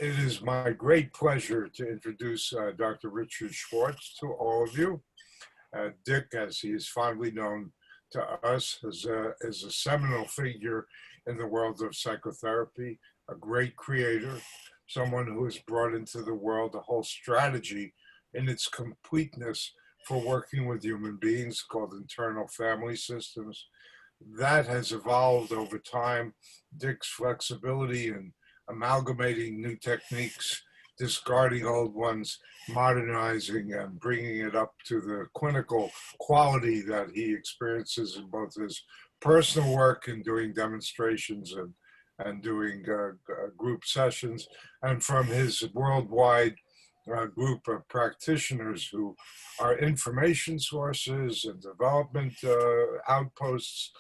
It is my great pleasure to introduce Dr. Richard Schwartz to all of you. Dick, as he is fondly known to us, is a seminal figure in the world of psychotherapy, a great creator, someone who has brought into the world a whole strategy in its completeness for working with human beings called internal family systems. That has evolved over time. Dick's flexibility and amalgamating new techniques, discarding old ones, modernizing and bringing it up to the clinical quality that he experiences in both his personal work and doing demonstrations and doing group sessions, and from his worldwide group of practitioners who are information sources and development outposts.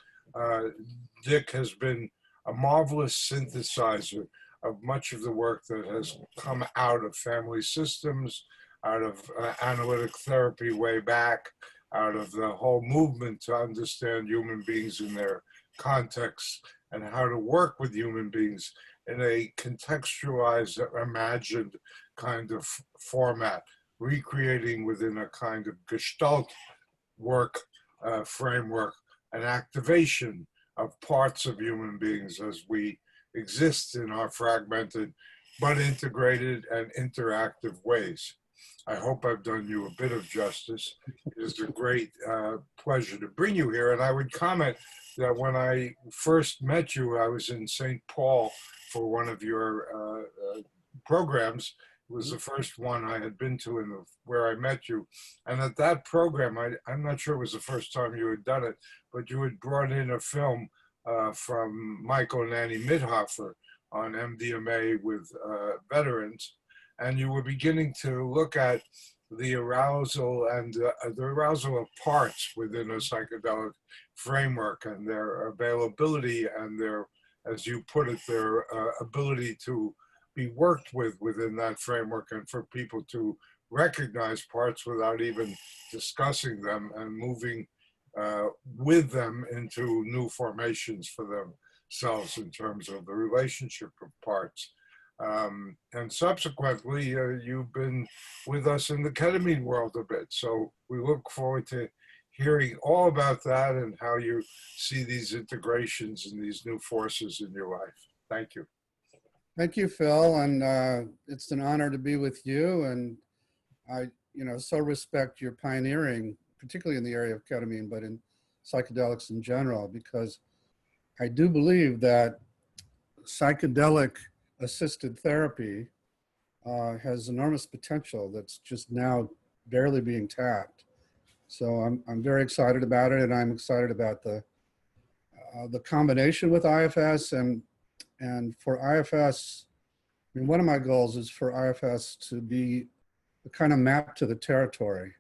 Dick has been a marvelous synthesizer of much of the work that has come out of family systems, out of analytic therapy way back, out of the whole movement to understand human beings in their context and how to work with human beings in a contextualized, imagined kind of format, recreating within a kind of gestalt work framework, an activation of parts of human beings as we exist in our fragmented but integrated and interactive ways. I hope I've done you a bit of justice. It is a great pleasure to bring you here. And I would comment that when I first met you, I was in St. Paul for one of your programs. It was the first one I had been to where I met you. And at that program, I'm not sure it was the first time you had done it, but you had brought in a film from Michael and Annie Mithofer on MDMA with veterans. And you were beginning to look at the arousal and the arousal of parts within a psychedelic framework and their availability and their, as you put it, their ability to be worked with within that framework, and for people to recognize parts without even discussing them and moving with them into new formations for themselves in terms of the relationship of parts. And subsequently, you've been with us in the ketamine world a bit. So we look forward to hearing all about that and how you see these integrations and these new forces in your life. Thank you. Thank you, Phil, and it's an honor to be with you. And I, so respect your pioneering, particularly in the area of ketamine, but in psychedelics in general, because I do believe that psychedelic assisted therapy has enormous potential that's just now barely being tapped. So I'm very excited about it, and I'm excited about the combination with IFS and for IFS. I mean, one of my goals is for IFS to be a kind of map to the territory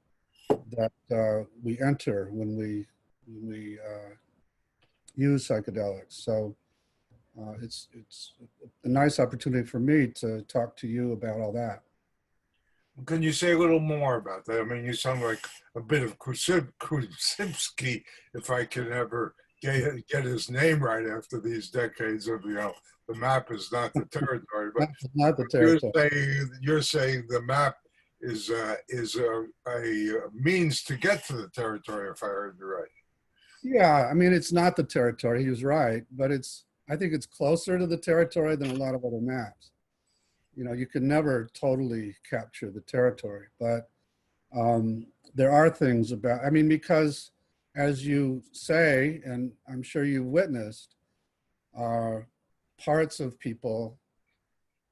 that we enter when we use psychedelics. So it's a nice opportunity for me to talk to you about all that. Can you say a little more about that? I mean, you sound like a bit of Kruszypski, if I can ever get his name right after these decades of, the map is not the territory, but not the territory. You're saying the map is a means to get to the territory, if I heard you right. Yeah, I mean, it's not the territory, he was right, but I think it's closer to the territory than a lot of other maps. You can never totally capture the territory, but there are things about, because as you say, and I'm sure you've witnessed, parts of people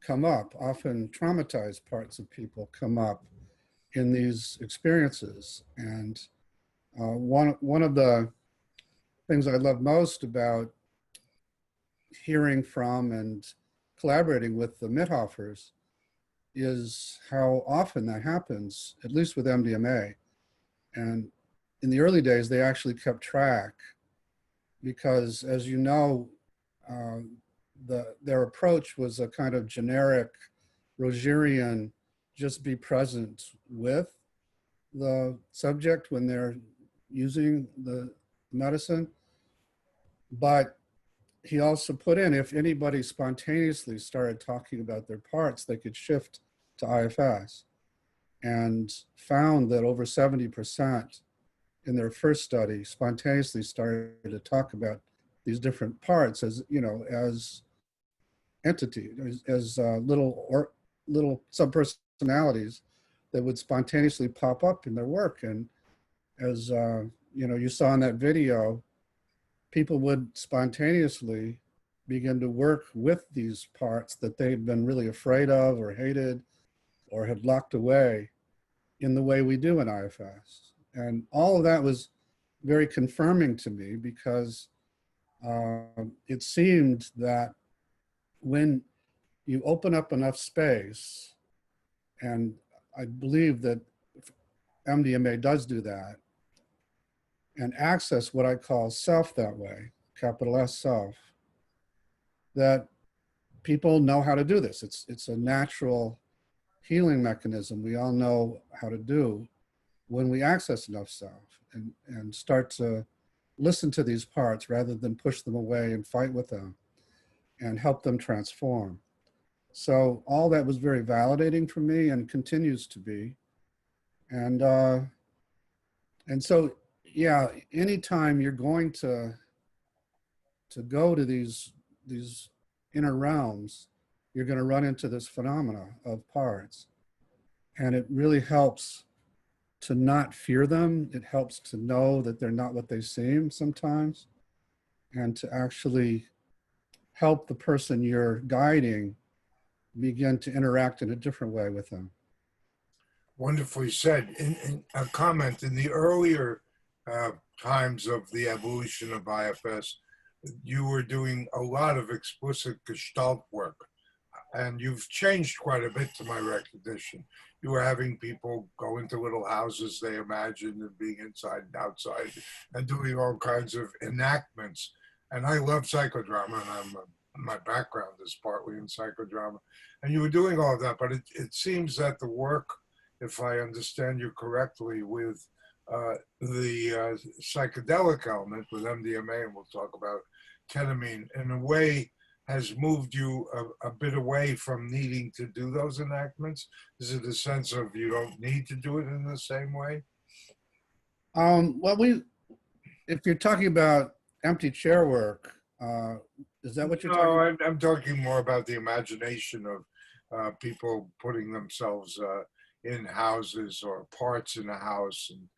come up, often traumatized parts of people come up in these experiences. And one of the things I love most about hearing from and collaborating with the Mithofers is how often that happens, at least with MDMA. And in the early days, they actually kept track because, as you know, their approach was a kind of generic Rogerian, just be present with the subject when they're using the medicine. But he also put in, if anybody spontaneously started talking about their parts, they could shift to IFS, and found that over 70% in their first study spontaneously started to talk about these different parts as, as entity, as little subpersonalities that would spontaneously pop up in their work. And as you saw in that video, people would spontaneously begin to work with these parts that they'd been really afraid of or hated or had locked away in the way we do in IFS. And all of that was very confirming to me, because it seemed that when you open up enough space, and I believe that MDMA does do that, and access what I call self that way, capital S self, that people know how to do this. It's a natural healing mechanism we all know how to do when we access enough self and start to listen to these parts rather than push them away and fight with them and help them transform. So all that was very validating for me and continues to be. And so, yeah, anytime you're going to go to these inner realms, you're going to run into this phenomena of parts. And it really helps to not fear them. It helps to know that they're not what they seem sometimes, and to actually help the person you're guiding begin to interact in a different way with them. Wonderfully said. In a comment, in the earlier times of the evolution of IFS, you were doing a lot of explicit Gestalt work, and you've changed quite a bit to my recognition. You were having people go into little houses they imagined and being inside and outside and doing all kinds of enactments. And I love psychodrama, and my background is partly in psychodrama. And you were doing all of that, but it seems that the work, if I understand you correctly, with the psychedelic element with MDMA, and we'll talk about ketamine, in a way has moved you a bit away from needing to do those enactments? Is it a sense of you don't need to do it in the same way? Well, if you're talking about empty chair work, is that what you're talking about? No, I'm talking more about the imagination of people putting themselves in houses or parts in a house, and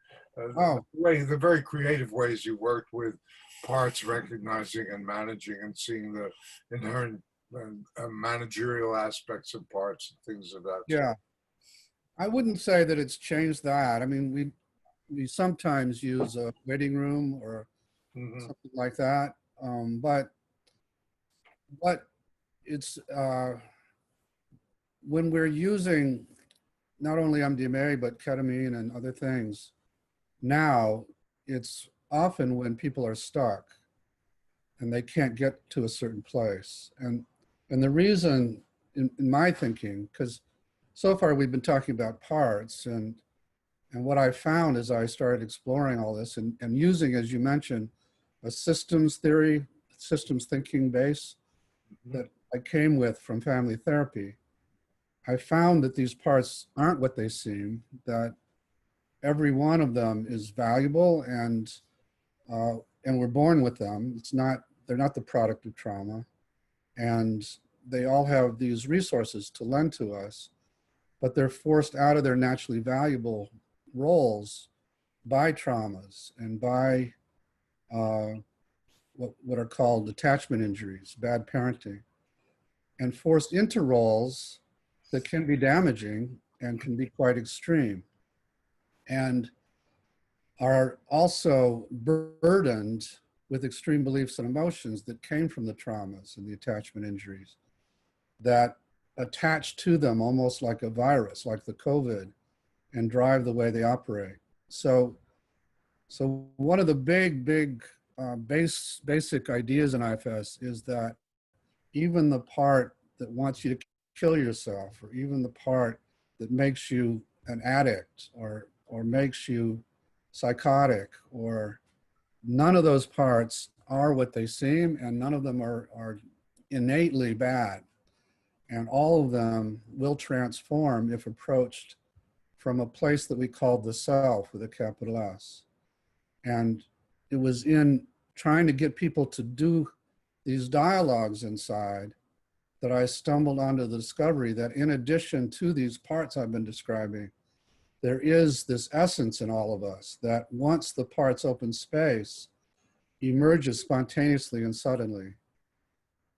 the very creative ways you worked with parts, recognizing and managing and seeing the inherent managerial aspects of parts and things of that sort. Yeah, I wouldn't say that it's changed that. I mean, we sometimes use a waiting room or something like that, but it's when we're using not only MDMA but ketamine and other things now, it's often when people are stuck and they can't get to a certain place. And the reason, in my thinking, because so far we've been talking about parts, and what I found as I started exploring all this and using, as you mentioned, a systems theory, systems thinking base that I came with from family therapy, I found that these parts aren't what they seem, that every one of them is valuable, and we're born with them. They're not the product of trauma, and they all have these resources to lend to us, but they're forced out of their naturally valuable roles by traumas and by what are called attachment injuries, bad parenting, and forced into roles that can be damaging and can be quite extreme, and are also burdened with extreme beliefs and emotions that came from the traumas and the attachment injuries that attach to them almost like a virus, like the COVID, and drive the way they operate. So one of the big basic ideas in IFS is that even the part that wants you to kill yourself, or even the part that makes you an addict or makes you psychotic or none of those parts are what they seem, and none of them are innately bad. And all of them will transform if approached from a place that we called the self with a capital S. And it was in trying to get people to do these dialogues inside that I stumbled onto the discovery that in addition to these parts I've been describing, there is this essence in all of us that once the parts open space, emerges spontaneously and suddenly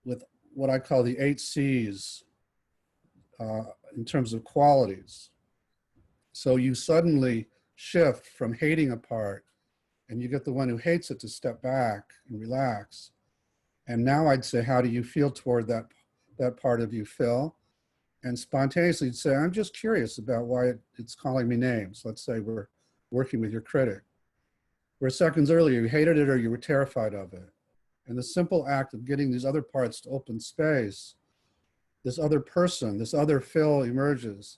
with what I call the 8 C's in terms of qualities. So you suddenly shift from hating a part, and you get the one who hates it to step back and relax. And now I'd say, how do you feel toward that part of you, Phil? And spontaneously you'd say, I'm just curious about why it's calling me names. Let's say we're working with your critic. Where seconds earlier you hated it or you were terrified of it. And the simple act of getting these other parts to open space, this other person, this other Phil emerges,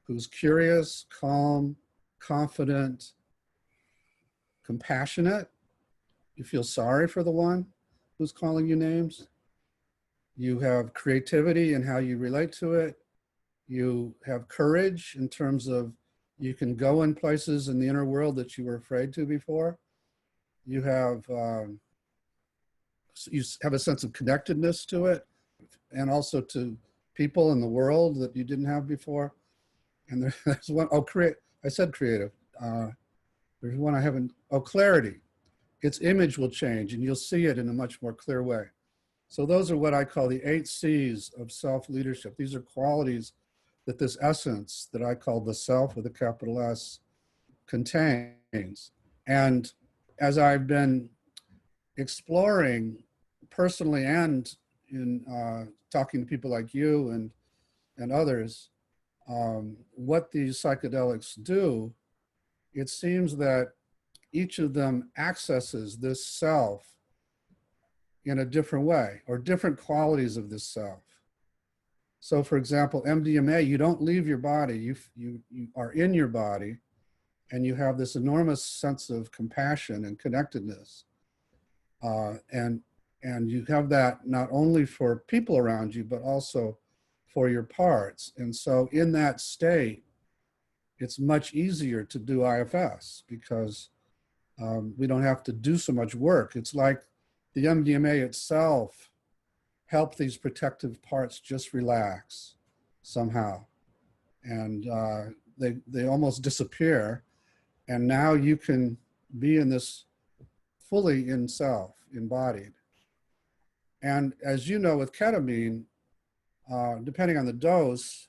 who's curious, calm, confident, compassionate. You feel sorry for the one who's calling you names. You have creativity in how you relate to it. You have courage in terms of you can go in places in the inner world that you were afraid to before. You have a sense of connectedness to it, and also to people in the world that you didn't have before. And there's one, I said creative. There's one I haven't, clarity. Its image will change and you'll see it in a much more clear way. So those are what I call the 8 C's of self-leadership. These are qualities that this essence that I call the self with a capital S contains. And as I've been exploring personally and in talking to people like you and others, what these psychedelics do, it seems that each of them accesses this self in a different way, or different qualities of this self. So for example, MDMA, you don't leave your body, you are in your body, and you have this enormous sense of compassion and connectedness. And you have that not only for people around you, but also for your parts. And so in that state, it's much easier to do IFS because we don't have to do so much work. It's like the MDMA itself help these protective parts just relax somehow. And they almost disappear. And now you can be in this fully in self, embodied. And as you know, with ketamine, depending on the dose,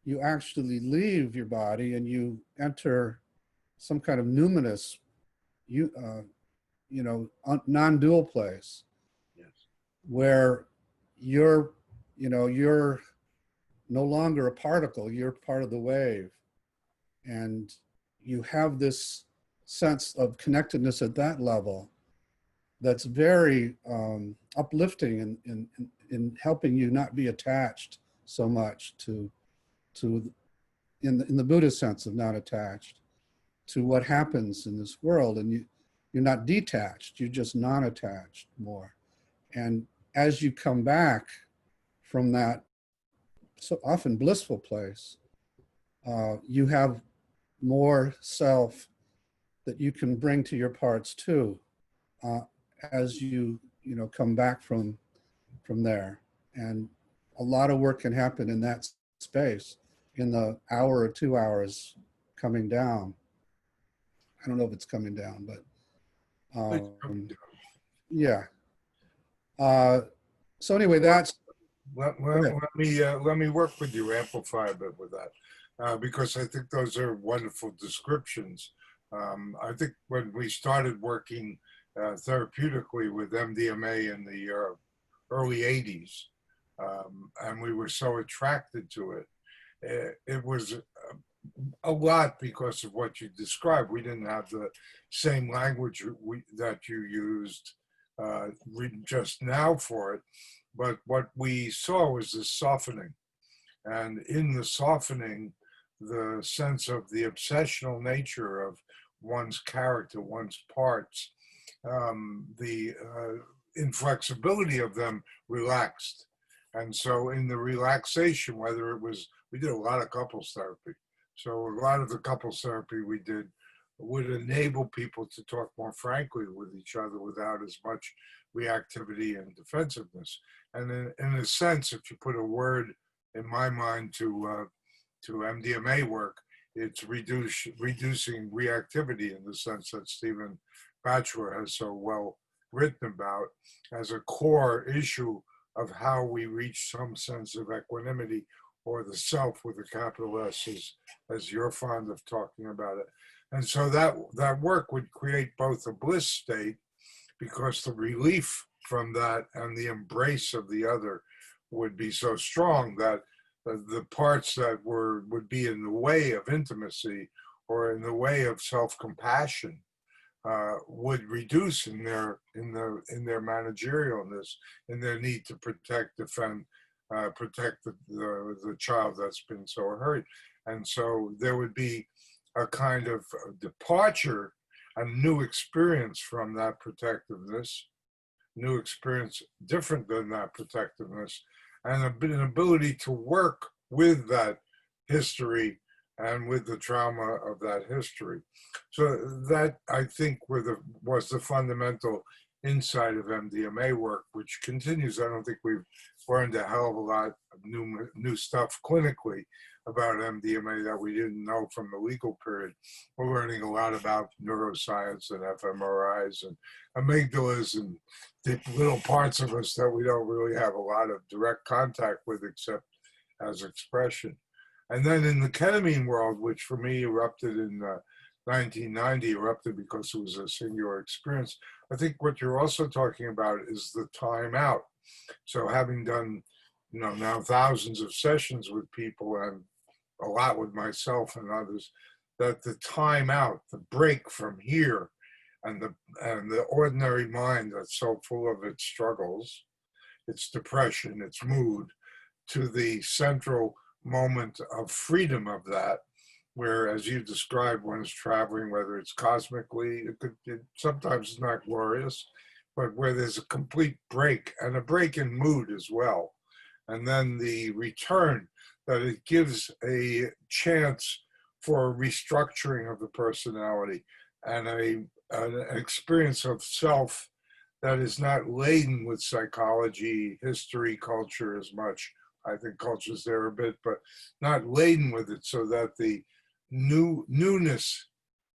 you actually leave your body and you enter some kind of numinous, non-dual place. Yes. Where you're no longer a particle, you're part of the wave. And you have this sense of connectedness at that level that's very uplifting in helping you not be attached so much to in the Buddhist sense of not attached to what happens in this world. And you're not detached, you're just non-attached more. And as you come back from that so often blissful place, you have more self that you can bring to your parts too, as you come back from there. And a lot of work can happen in that space in the hour or 2 hours coming down. I don't know if it's coming down, but yeah. So anyway, that's. Let me work with you, amplify a bit with that, because I think those are wonderful descriptions. I think when we started working therapeutically with MDMA in the early 80s, and we were so attracted to it, it was a lot because of what you described. We didn't have the same language that you used just now for it, but what we saw was this softening. And in the softening, the sense of the obsessional nature of one's character, one's parts, the inflexibility of them relaxed. And so in the relaxation, whether it was, we did a lot of couples therapy. So a lot of the couples therapy we did would enable people to talk more frankly with each other without as much reactivity and defensiveness. And in a sense, if you put a word in my mind to MDMA work, it's reducing reactivity in the sense that Stephen Batchelor has so well written about as a core issue of how we reach some sense of equanimity, or the self with a capital S, as you're fond of talking about it. And so that work would create both a bliss state, because the relief from that and the embrace of the other would be so strong that the parts that would be in the way of intimacy or in the way of self-compassion would reduce in their managerialness, in their need to protect, defend, protect the child that's been so hurt. And so there would be a kind of departure, a new experience from that protectiveness, new experience different than that protectiveness, and an ability to work with that history and with the trauma of that history. So that, I think, was the fundamental insight of MDMA work, which continues. I don't think we've learned a hell of a lot of new stuff clinically about MDMA that we didn't know from the legal period. We're learning a lot about neuroscience and fMRIs and amygdalas and the little parts of us that we don't really have a lot of direct contact with except as expression. And then in the ketamine world, which for me erupted in 1990, erupted because it was a singular experience, I think what you're also talking about is the time out. So having done, now thousands of sessions with people and a lot with myself and others, that the time out, the break from here and the ordinary mind that's so full of its struggles, its depression, its mood, to the central moment of freedom of that, where, as you described, one is traveling, whether it's cosmically, it sometimes it's not glorious, but where there's a complete break and a break in mood as well. And then the return, that it gives a chance for a restructuring of the personality and an experience of self that is not laden with psychology, history, culture as much. I think culture's there a bit, but not laden with it, so that the newness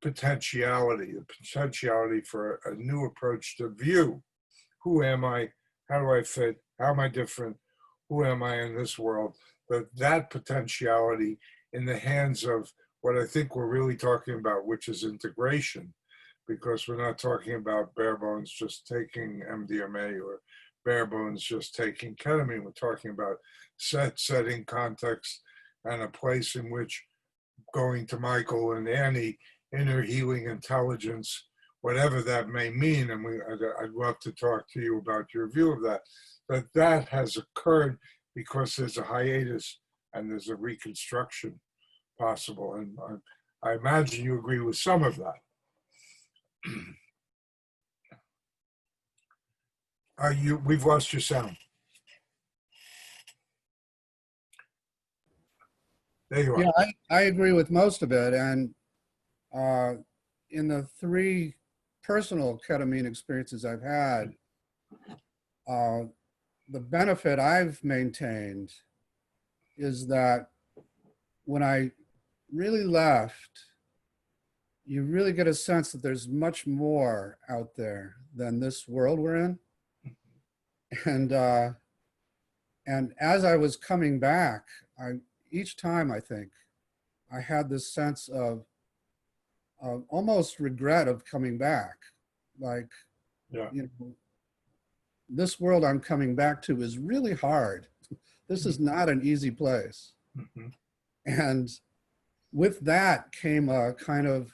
potentiality, the potentiality for a new approach to view. Who am I? How do I fit? How am I different? Who am I in this world? That potentiality in the hands of what I think we're really talking about, which is integration, because we're not talking about bare bones just taking MDMA or bare bones just taking ketamine. We're talking about setting, context, and a place in which, going to Michael and Annie, inner healing intelligence, whatever that may mean, and I'd love to talk to you about your view of that, that has occurred because there's a hiatus and there's a reconstruction possible. And I imagine you agree with some of that. We've lost your sound. There you are. Yeah, I agree with most of it. And in the 3 personal ketamine experiences I've had, the benefit I've maintained is that when I really left, you really get a sense that there's much more out there than this world we're in. And as I was coming back, each time I think I had this sense of almost regret of coming back. Like, Yeah. This world I'm coming back to is really hard. This is not an easy place. Mm-hmm. And with that came a kind of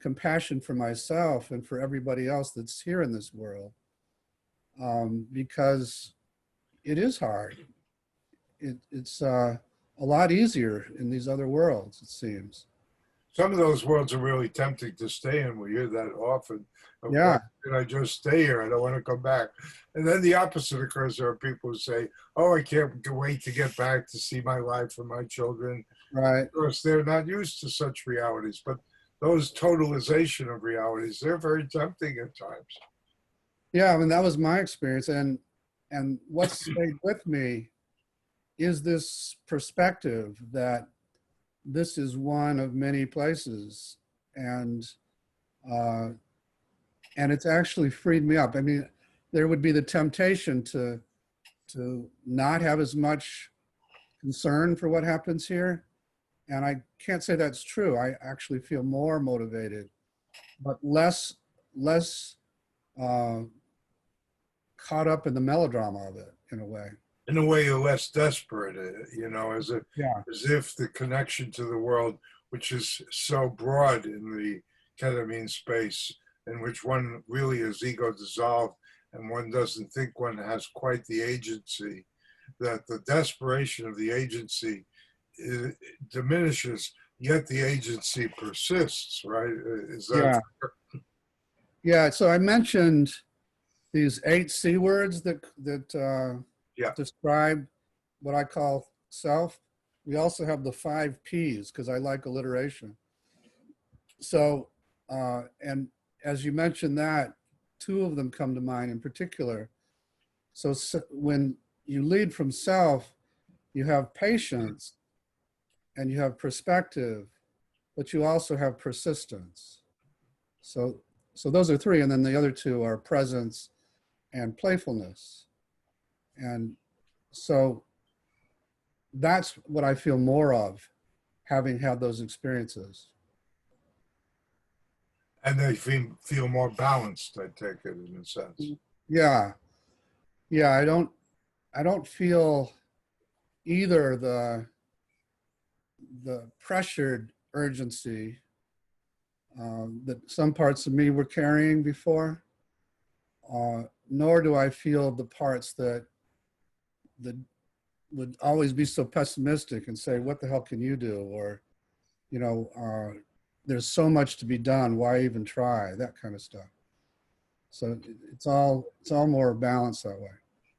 compassion for myself and for everybody else that's here in this world, because it is hard. It's a lot easier in these other worlds, it seems. Some of those worlds are really tempting to stay in. We hear that often. Why Yeah, did I just stay here? I don't want to come back. And then the opposite occurs. There are people who say, oh, I can't wait to get back to see my wife and my children. right. Of course, they're not used to such realities, but those totalization of realities, they're very tempting at times. Yeah, I mean, that was my experience. And what stayed with me is this perspective that this is one of many places. And uh, and it's actually freed me up. I mean, there would be the temptation to not have as much concern for what happens here. And I can't say that's true. I actually feel more motivated, but less uh, caught up in the melodrama of it in a way. In a way, you're less desperate, Yeah. as if the connection to the world, which is so broad in the ketamine space, in which one really is ego dissolved and one doesn't think one has quite the agency, that the desperation of the agency diminishes, yet the agency persists, right? Is that Yeah. Yeah. So I mentioned these 8 C words that yeah? describe what I call self. We also have the 5 Ps because I like alliteration. So, and as you mentioned that, 2 of them come to mind in particular. So when you lead from self, you have patience and you have perspective, but you also have persistence. So, so those are 3. And then the other 2 are presence and playfulness. And so that's what I feel more of, having had those experiences. And they feel more balanced, I take it, in a sense. Yeah. Yeah. I don't feel either the pressured urgency that some parts of me were carrying before, nor do I feel the parts that would always be so pessimistic and say, what the hell can you do? Or, there's so much to be done. Why even try? That kind of stuff. So it's all more balanced that way.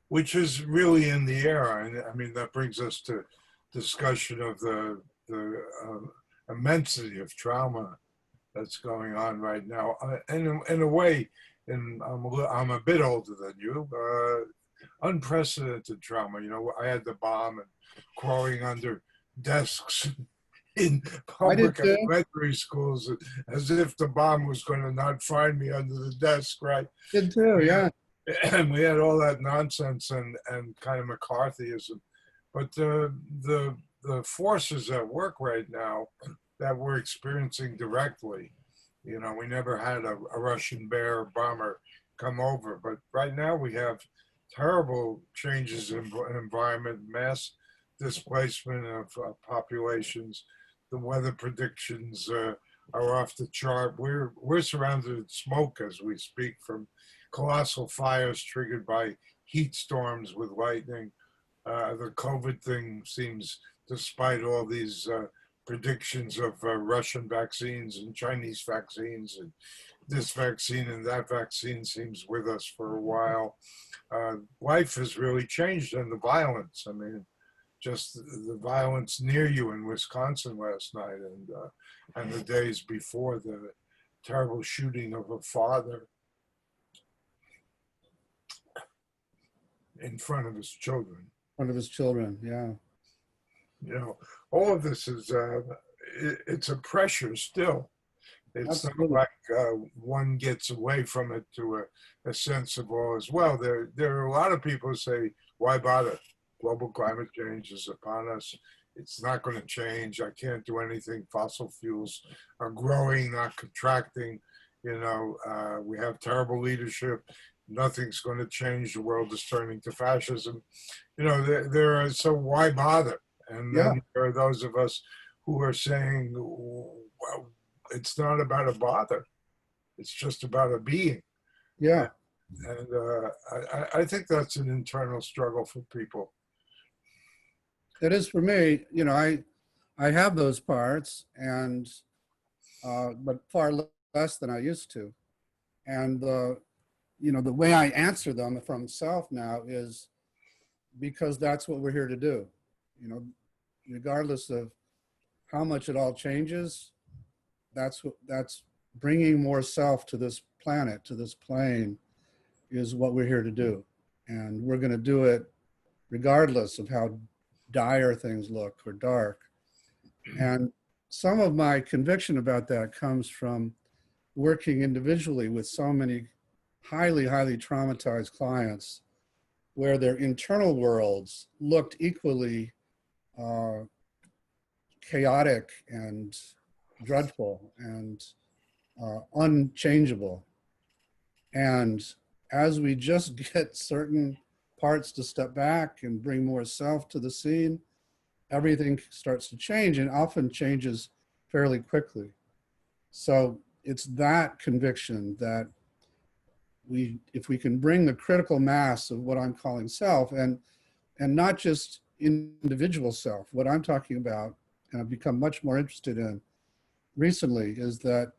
Which is really in the air. And I mean, that brings us to discussion of the immensity of trauma that's going on right now. And in a way, and I'm a bit older than you, unprecedented trauma. I had the bomb and crawling under desks in I did public too. elementary schools as if the bomb was going to not find me under the desk, right? Did too. Yeah. And we had all that nonsense and kind of McCarthyism. But the forces at work right now that we're experiencing directly, we never had a Russian bear bomber come over, but right now we have terrible changes in environment, mass displacement of populations. The weather predictions are off the chart. We're surrounded in smoke as we speak from colossal fires triggered by heat storms with lightning. The COVID thing seems, despite all these predictions of Russian vaccines and Chinese vaccines, and this vaccine and that vaccine seems with us for a while. Life has really changed, and the violence. I mean, just the violence near you in Wisconsin last night, and the days before, the terrible shooting of a father in front of his children. One of his children. Yeah. All of this is it's a pressure still. It's Absolutely. not like one gets away from it to a sense of awe as well. There are a lot of people who say, why bother? Global climate change is upon us. It's not going to change. I can't do anything. Fossil fuels are growing, not contracting. We have terrible leadership. Nothing's going to change. The world is turning to fascism. There are, so why bother? And Yeah. then there are those of us who are saying, well, it's not about a bother. It's just about a being. Yeah. And I think that's an internal struggle for people. It is for me. I have those parts, and but far less than I used to. And the way I answer them from self now is because that's what we're here to do. Regardless of how much it all changes, that's bringing more self to this planet, to this plane, is what we're here to do. And we're going to do it regardless of how dire things look or dark. And some of my conviction about that comes from working individually with so many highly, highly traumatized clients where their internal worlds looked equally chaotic and dreadful and unchangeable. And as we just get certain parts to step back and bring more self to the scene, everything starts to change, and often changes fairly quickly. So it's that conviction that if we can bring the critical mass of what I'm calling self, and not just individual self, what I'm talking about, and I've become much more interested in recently, is that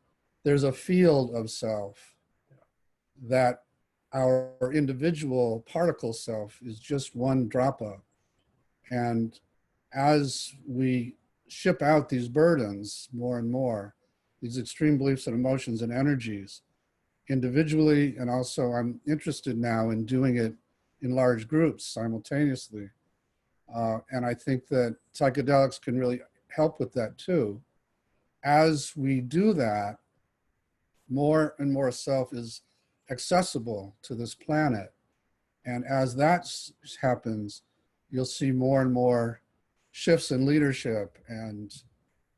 there's a field of self that our individual particle self is just one drop of. And as we ship out these burdens more and more, these extreme beliefs and emotions and energies, individually, and also I'm interested now in doing it in large groups simultaneously. And I think that psychedelics can really help with that too. As we do that, more and more self is accessible to this planet. And as that happens, you'll see more and more shifts in leadership, and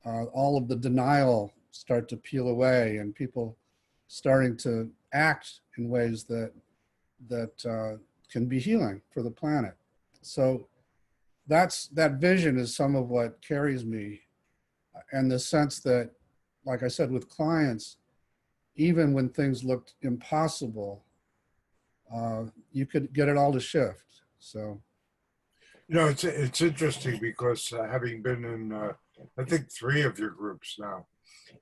all of the denial start to peel away, and people starting to act in ways that can be healing for the planet. So that vision is some of what carries me, and the sense that, like I said, with clients, even when things looked impossible, you could get it all to shift. So, it's interesting because having been in, I think, 3 of your groups now,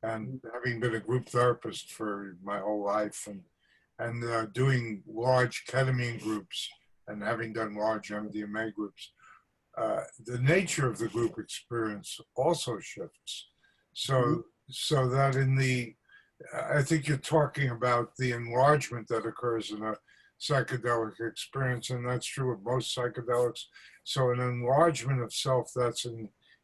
and having been a group therapist for my whole life, and doing large ketamine groups, and having done large MDMA groups, the nature of the group experience also shifts. So that I think you're talking about the enlargement that occurs in a psychedelic experience, and that's true of most psychedelics. So an enlargement of self that's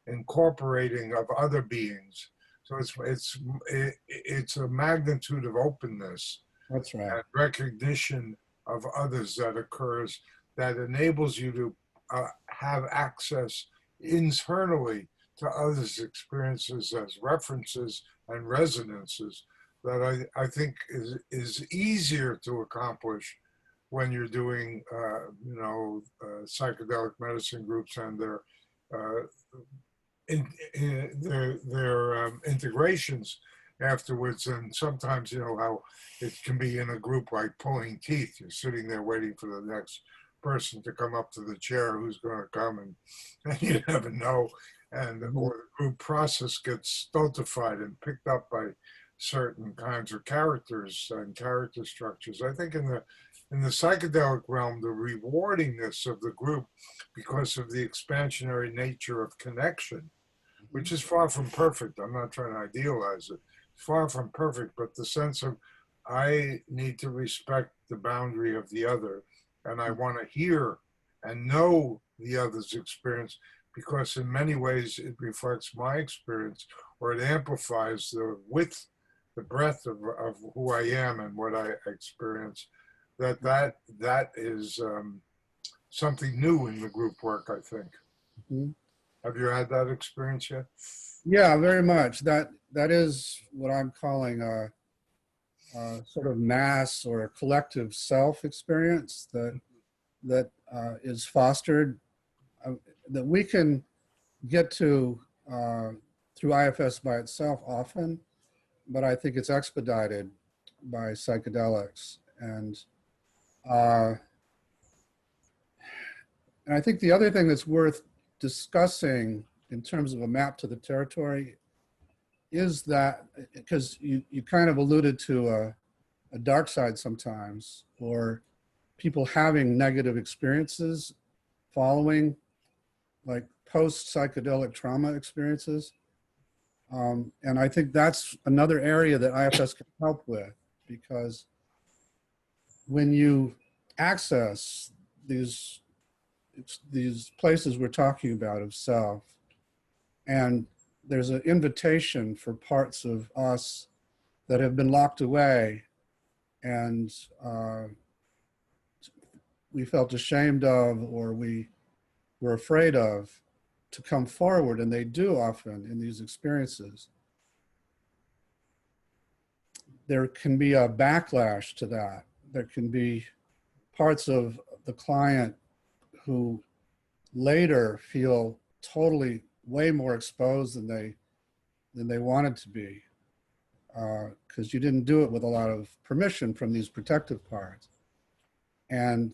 incorporating of other beings. So it's a magnitude of openness. that's right. And recognition of others that occurs, that enables you to have access internally to others' experiences as references and resonances, that I think is easier to accomplish when you're doing psychedelic medicine groups and their integrations afterwards. And sometimes, how it can be in a group like pulling teeth. You're sitting there waiting for the next person to come up to the chair who's going to come, and you never know. And or the group process gets stultified and picked up by certain kinds of characters and character structures. I think in the psychedelic realm, the rewardingness of the group, because of the expansionary nature of connection, which is far from perfect. I'm not trying to idealize it. It's far from perfect, but the sense of, I need to respect the boundary of the other, and I want to hear and know the other's experience, because in many ways it reflects my experience, or it amplifies the width, the breadth of who I am and what I experience. That is something new in the group work, I think. Mm-hmm. Have you had that experience yet? Yeah, very much. That is what I'm calling a sort of mass or collective self experience that is fostered, that we can get to through IFS by itself often, but I think it's expedited by psychedelics. And I think the other thing that's worth discussing in terms of a map to the territory is that, because you kind of alluded to a dark side sometimes, or people having negative experiences following, like post psychedelic trauma experiences. And I think that's another area that IFS can help with, because when you access these places we're talking about of self, and there's an invitation for parts of us that have been locked away and we felt ashamed of, or we were afraid of, to come forward, and they do often in these experiences, there can be a backlash to that. There can be parts of the client who later feel totally way more exposed than they wanted to be, because you didn't do it with a lot of permission from these protective parts. And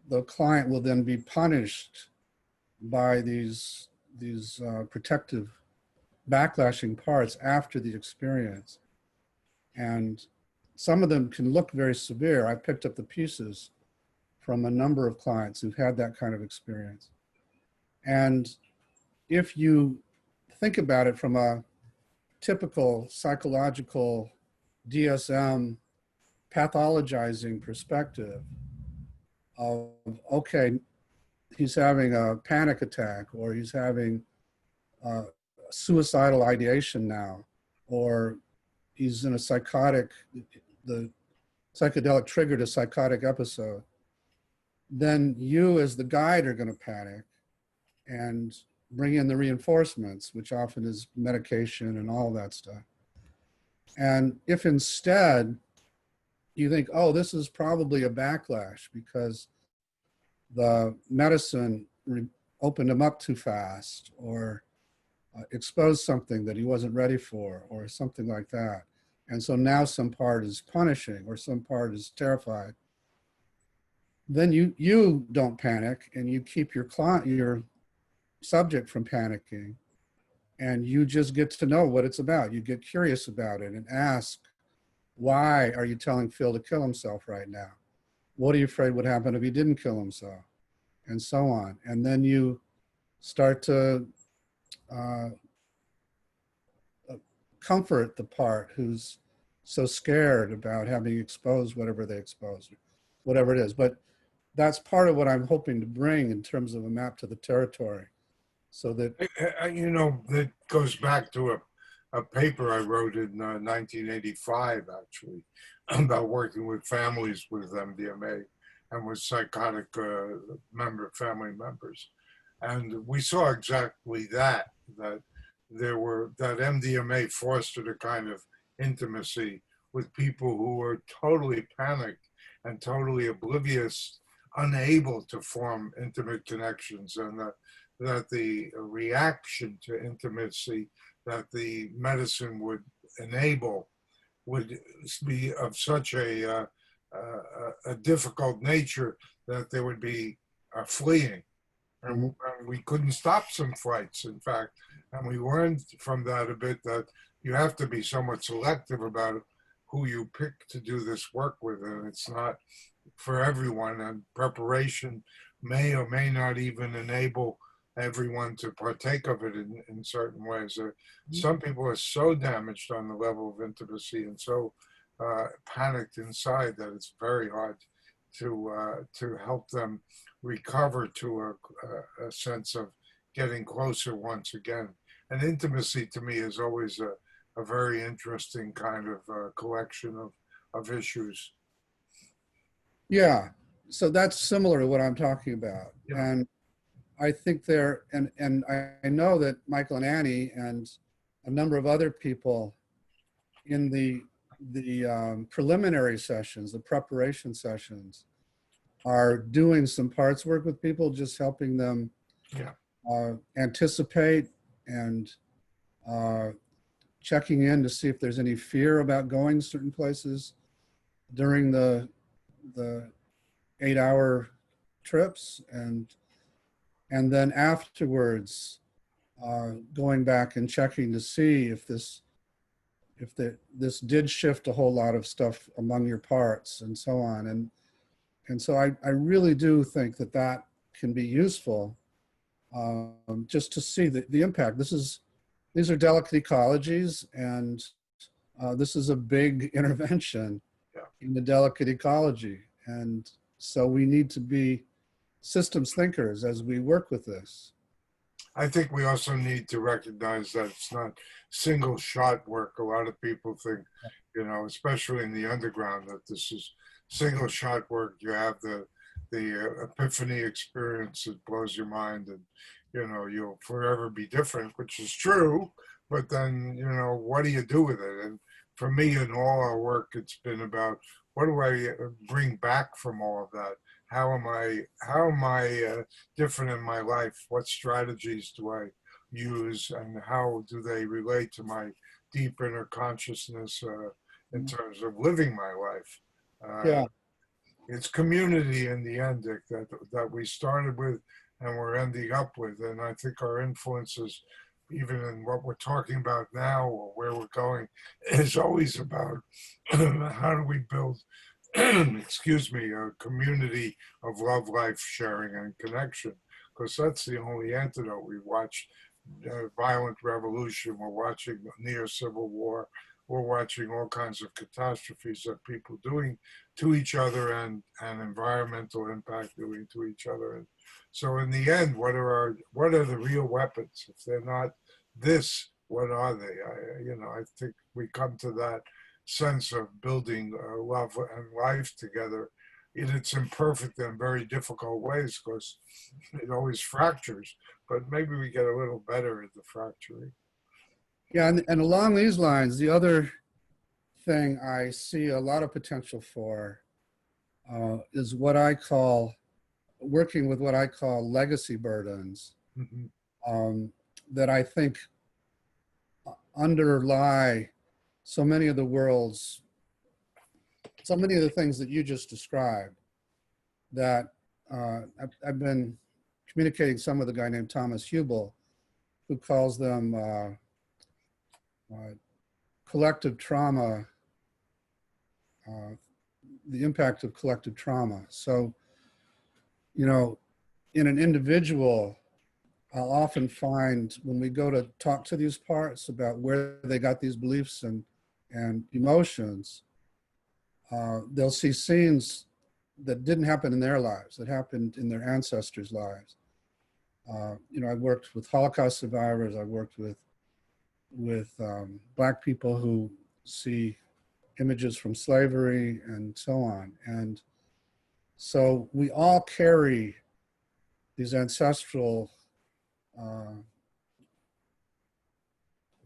the client will then be punished by these protective backlashing parts after the experience. And some of them can look very severe. I picked up the pieces from a number of clients who've had that kind of experience. And if you think about it from a typical psychological DSM pathologizing perspective of, okay, he's having a panic attack, or he's having suicidal ideation now, or he's in a psychotic, the psychedelic triggered a psychotic episode, then you as the guide are going to panic and bring in the reinforcements, which often is medication and all that stuff. And if instead you think, oh, this is probably a backlash because the medicine opened him up too fast, or exposed something that he wasn't ready for, or something like that. And so now some part is punishing, or some part is terrified. Then you don't panic, and you keep your client, your subject, from panicking, and you just get to know what it's about. You get curious about it and ask, why are you telling Phil to kill himself right now? What are you afraid would happen if he didn't kill himself? And so on. And then you start to comfort the part who's so scared about having exposed whatever they exposed, whatever it is. But that's part of what I'm hoping to bring in terms of a map to the territory, so that, You know, that goes back to a paper I wrote in 1985, actually, about working with families with MDMA and with psychotic family members. And we saw exactly that that MDMA fostered a kind of intimacy with people who were totally panicked and totally oblivious, unable to form intimate connections, and that the reaction to intimacy that the medicine would enable would be of such a difficult nature that there would be fleeing. And we couldn't stop some flights, in fact. And we learned from that a bit that you have to be somewhat selective about who you pick to do this work with. And it's not for everyone. And preparation may or may not even enable everyone to partake of it in certain ways. Some people are so damaged on the level of intimacy and so panicked inside that it's very hard to help them recover to a sense of getting closer once again. And intimacy to me is always a very interesting kind of collection of issues. yeah. So that's similar to what I'm talking about. Yeah. And I think and I know that Michael and Annie and a number of other people in the preliminary sessions, the preparation sessions, are doing some parts work with people, just helping them anticipate and checking in to see if there's any fear about going certain places during the 8-hour trips, and then afterwards going back and checking to see if this this did shift a whole lot of stuff among your parts and so on. And so I really do think that that can be useful, just to see the impact. These are delicate ecologies, and this is a big intervention in the delicate ecology. And so we need to be systems thinkers as we work with this. I think we also need to recognize that it's not single shot work. A lot of people think, especially in the underground, that this is single shot work. You have the epiphany experience that blows your mind, and you'll forever be different, which is true. But then what do you do with it? And for me, in all our work, it's been about, what do I bring back from all of that? How am I different in my life? What strategies do I use, and how do they relate to my deep inner consciousness in terms of living my life? Yeah. It's community in the end, Dick, that we started with and we're ending up with. And I think our influences, even in what we're talking about now or where we're going, is always about how do we build excuse me, a community of love, life sharing, and connection, because that's the only antidote. We watched violent revolution, we're watching near civil war, we're watching all kinds of catastrophes that people doing to each other, and environmental impact doing to each other. And so in the end, what are the real weapons? If they're not this, what are they? I think we come to that sense of building love and life together in its imperfect and very difficult ways, because it always fractures, but maybe we get a little better at the fracturing. Yeah, and along these lines, the other thing I see a lot of potential for is what I call working with what I call legacy burdens, that I think underlie so many of the things that you just described. That I've been communicating some with a guy named Thomas Hubel, who calls them collective trauma, the impact of collective trauma. So, in an individual, I'll often find when we go to talk to these parts about where they got these beliefs and emotions, they'll see scenes that didn't happen in their lives, that happened in their ancestors' lives. I worked with Holocaust survivors. I worked with Black people who see images from slavery and so on. And so we all carry these ancestral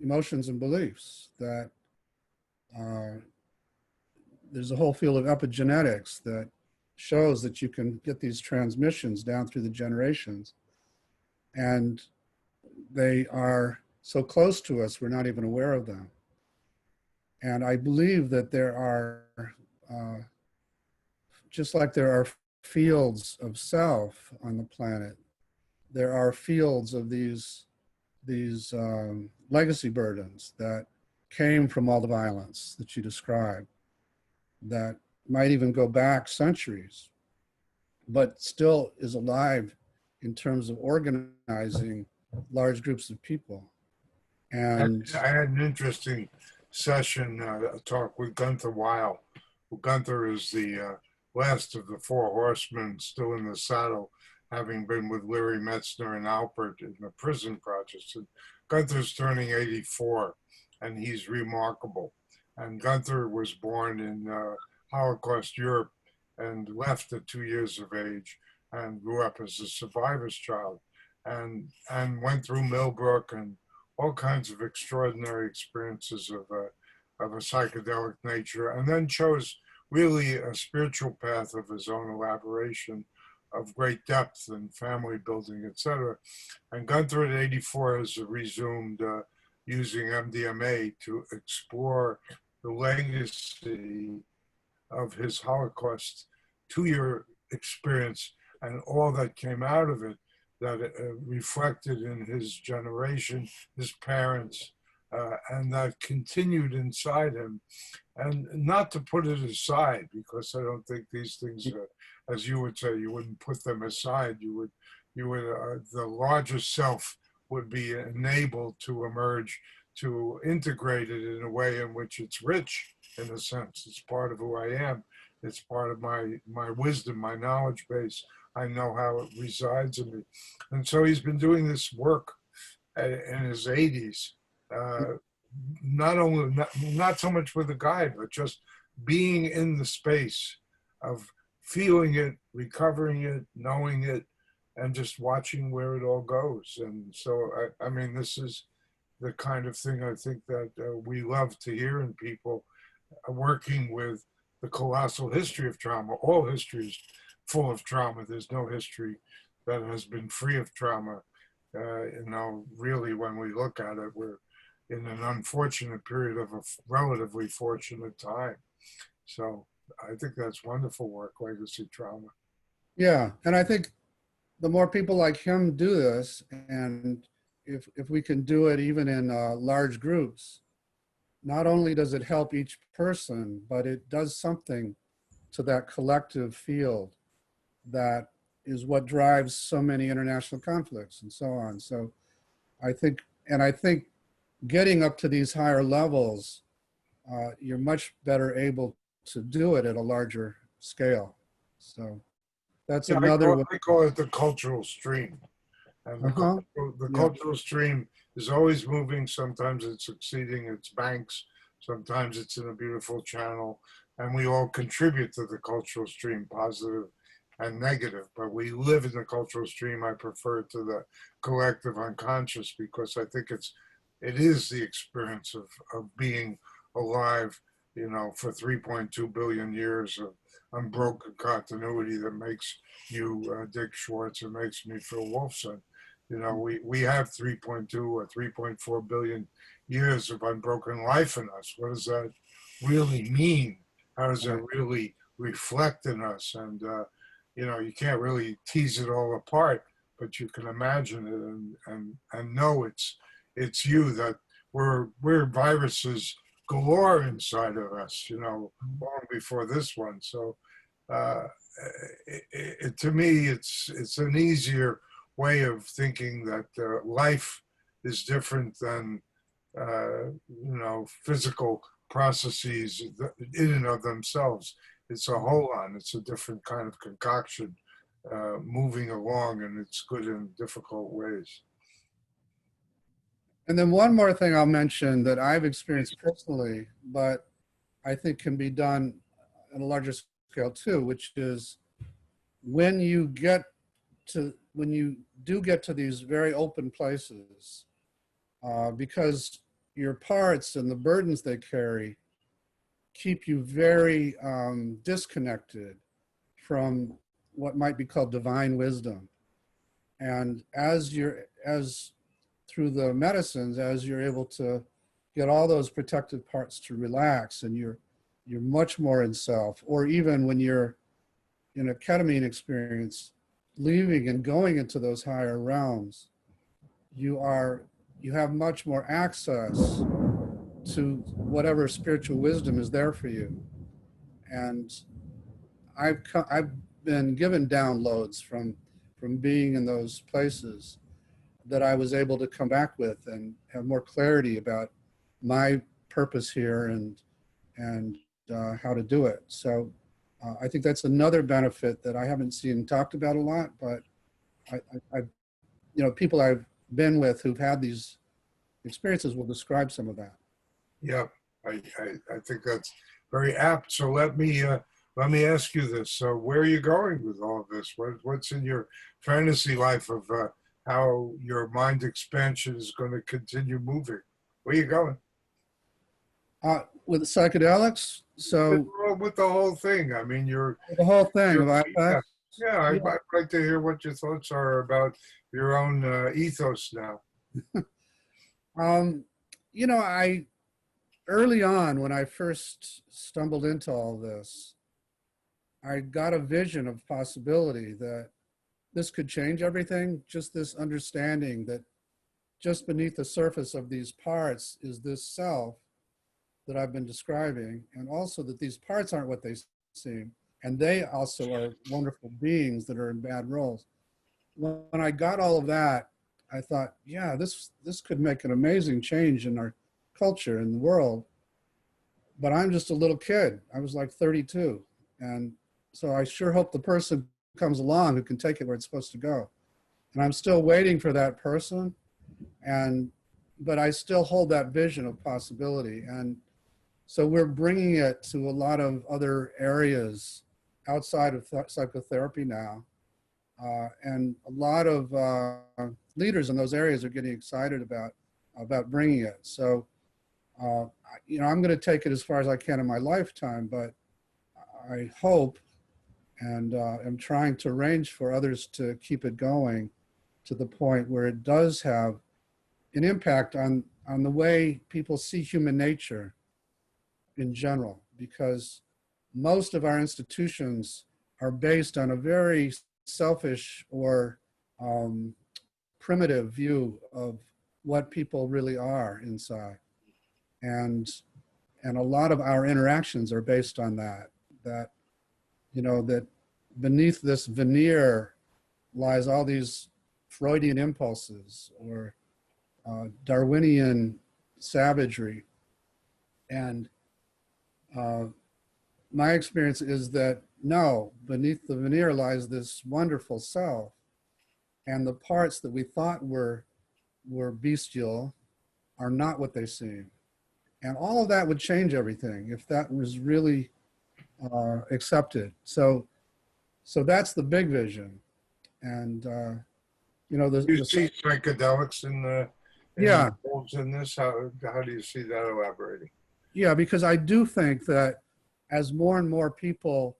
emotions and beliefs that there's a whole field of epigenetics that shows that you can get these transmissions down through the generations, and they are so close to us, we're not even aware of them. And I believe that there are, just like there are fields of self on the planet, there are fields of these legacy burdens that came from all the violence that you described, that might even go back centuries, but still is alive in terms of organizing large groups of people. And I had an interesting session, talk with Gunther Weil. Gunther is the last of the four horsemen still in the saddle, having been with Larry Metzner and Alpert in the prison projects. And Gunther's turning 84, and he's remarkable. And Gunther was born in Holocaust Europe and left at 2 years of age, and grew up as a survivor's child, and went through Millbrook and all kinds of extraordinary experiences of a psychedelic nature, and then chose really a spiritual path of his own elaboration of great depth and family building, etc. And Gunther at 84 has resumed using MDMA to explore the legacy of his Holocaust 2-year experience and all that came out of it, that reflected in his generation, his parents, and that continued inside him. And not to put it aside, because I don't think these things, as you would say, you wouldn't put them aside. The larger self would be enabled to emerge, to integrate it in a way in which it's rich, in a sense. It's part of who I am. It's part of my wisdom, my knowledge base. I know how it resides in me. And so he's been doing this work in his 80s, not so much with a guide, but just being in the space of feeling it, recovering it, knowing it, and just watching where it all goes. And so, I mean, this is the kind of thing I think that we love to hear in people working with the colossal history of trauma. All history is full of trauma. There's no history that has been free of trauma. Really, when we look at it, we're in an unfortunate period of a relatively fortunate time. So I think that's wonderful work, legacy trauma. Yeah, and I think the more people like him do this, and if we can do it even in large groups, not only does it help each person, but it does something to that collective field that is what drives so many international conflicts and so on. So I think getting up to these higher levels, you're much better able to do it at a larger scale. So that's another way. I call it the cultural stream. And the cultural stream is always moving. Sometimes it's exceeding its banks. Sometimes it's in a beautiful channel. And we all contribute to the cultural stream, positive and negative. But we live in the cultural stream. I prefer to the collective unconscious, because I think it is the experience of being alive, for 3.2 billion years of unbroken continuity that makes you Dick Schwartz and makes me Phil Wolfson. We have 3.2 or 3.4 billion years of unbroken life in us. What does that really mean? How does that really reflect in us? And, you can't really tease it all apart, but you can imagine it and know it's you, that we're viruses galore inside of us, long before this one. So to me, it's an easier way of thinking that life is different than physical processes in and of themselves. It's a whole on. It's a different kind of concoction moving along, and it's good in difficult ways. And then one more thing I'll mention that I've experienced personally, but I think can be done at a larger scale too, which is when you do get to these very open places, because your parts and the burdens they carry keep you very disconnected from what might be called divine wisdom. And through the medicines, as you're able to get all those protective parts to relax, and you're much more in self, or even when you're in a ketamine experience, leaving and going into those higher realms, you have much more access to whatever spiritual wisdom is there for you. And I've been given downloads from being in those places that I was able to come back with and have more clarity about my purpose here and how to do it. So I think that's another benefit that I haven't seen talked about a lot, but people I've been with who've had these experiences will describe some of that. Yeah, I think that's very apt. So let me ask you this. So where are you going with all of this? What's in your fantasy life of how your mind expansion is going to continue moving? Where are you going? With psychedelics? So with the whole thing. I mean, the whole thing. I'd like to hear what your thoughts are about your own ethos now. I early on, when I first stumbled into all this, I got a vision of possibility that this could change everything. Just this understanding that just beneath the surface of these parts is this self that I've been describing, and also that these parts aren't what they seem, and they also are wonderful beings that are in bad roles. When I got all of that, I thought, yeah, this could make an amazing change in our culture and the world. But I'm just a little kid. I was like 32. And so I sure hope the person comes along who can take it where it's supposed to go. And I'm still waiting for that person. But I still hold that vision of possibility. And so we're bringing it to a lot of other areas outside of psychotherapy now. And a lot of leaders in those areas are getting excited about bringing it. So, I'm going to take it as far as I can in my lifetime, but I hope and am trying to arrange for others to keep it going to the point where it does have an impact on the way people see human nature in general, because most of our institutions are based on a very selfish or primitive view of what people really are inside. And a lot of our interactions are based on that beneath this veneer lies all these Freudian impulses or Darwinian savagery. And my experience is that no, beneath the veneer lies this wonderful self, and the parts that we thought were bestial are not what they seem. And all of that would change everything if that was really accepted. So that's the big vision. And You see psychedelics yeah, in this? How do you see that elaborating? yeah, because I do think that as more and more people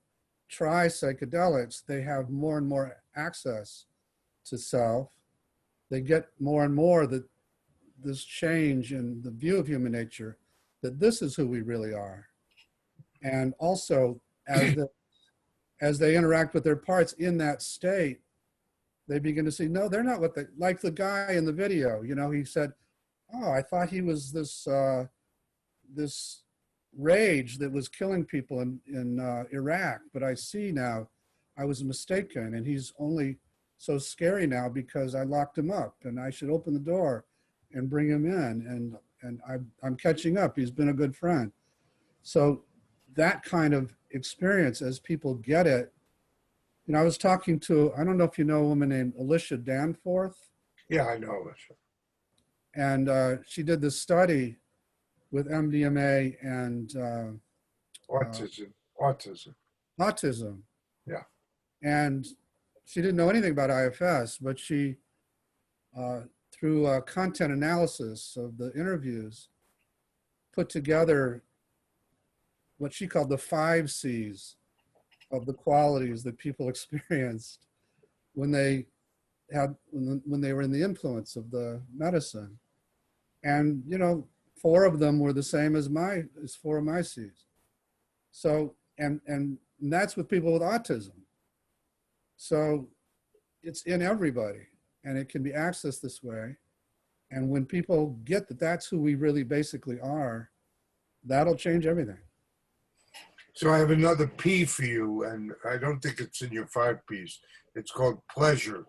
try psychedelics, they have more and more access to self. They get more and more that this change in the view of human nature, that this is who we really are. And also, as they interact with their parts in that state, they begin to see, no, they're not what they, like the guy in the video, he said, oh, I thought he was this rage that was killing people in Iraq, but I see now I was mistaken, and he's only so scary now because I locked him up, and I should open the door and bring him in, and I'm catching up. He's been a good friend. So that kind of experience, as people get it, I was talking to, I don't know if you know a woman named Alicia Danforth. Yeah, I know Alicia. And she did this study with MDMA and autism. Yeah. And she didn't know anything about IFS, but she, through content analysis of the interviews, put together what she called the 5 C's of the qualities that people experienced when they were in the influence of the medicine. And 4 of them were the same as 4 of my C's. So and that's with people with autism. So it's in everybody, and it can be accessed this way. And when people get that that's who we really basically are, that'll change everything. So I have another P for you, and I don't think it's in your 5 Ps. It's called pleasure.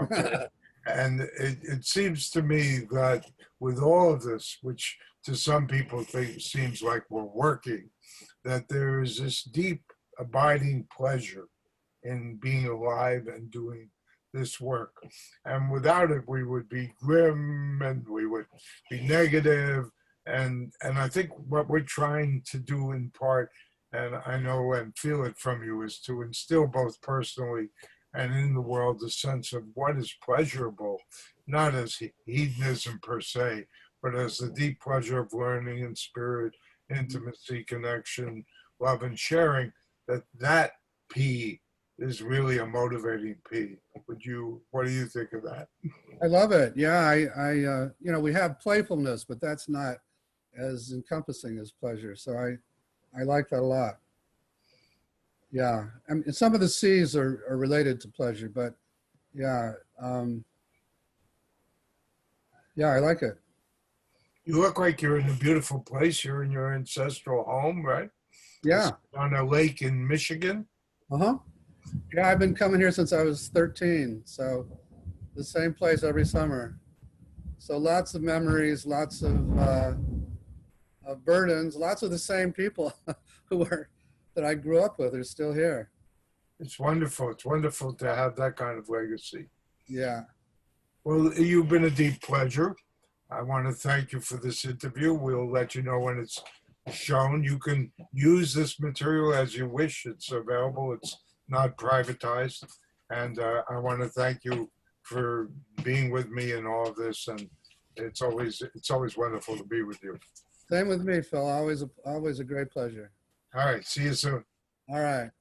Okay. And it seems to me that with all of this, which to some people seems like we're working, that there is this deep abiding pleasure in being alive and doing this work. And without it, we would be grim and we would be negative. And I think what we're trying to do in part, and I know and feel it from you, is to instill both personally and in the world a sense of what is pleasurable, not as hedonism per se, but as the deep pleasure of learning and spirit, intimacy, connection, love, and sharing, that P is really a motivating P. What do you think of that? I love it. Yeah, we have playfulness, but that's not as encompassing as pleasure. So I like that a lot. Yeah, I mean, some of the C's are related to pleasure, but yeah, Yeah, I like it. You look like you're in a beautiful place. You're in your ancestral home, right? It's Yeah. on a lake in Michigan. Uh-huh. Yeah, I've been coming here since I was 13. So the same place every summer. So lots of memories, lots of burdens, lots of the same people who were that I grew up with are still here. It's wonderful. It's wonderful to have that kind of legacy. Yeah. Well, you've been a deep pleasure. I want to thank you for this interview. We'll let you know when it's shown. You can use this material as you wish. It's available. It's not privatized. And I want to thank you for being with me in all of this. And it's always wonderful to be with you. Same with me, Phil. Always a great pleasure. All right. See you soon. All right.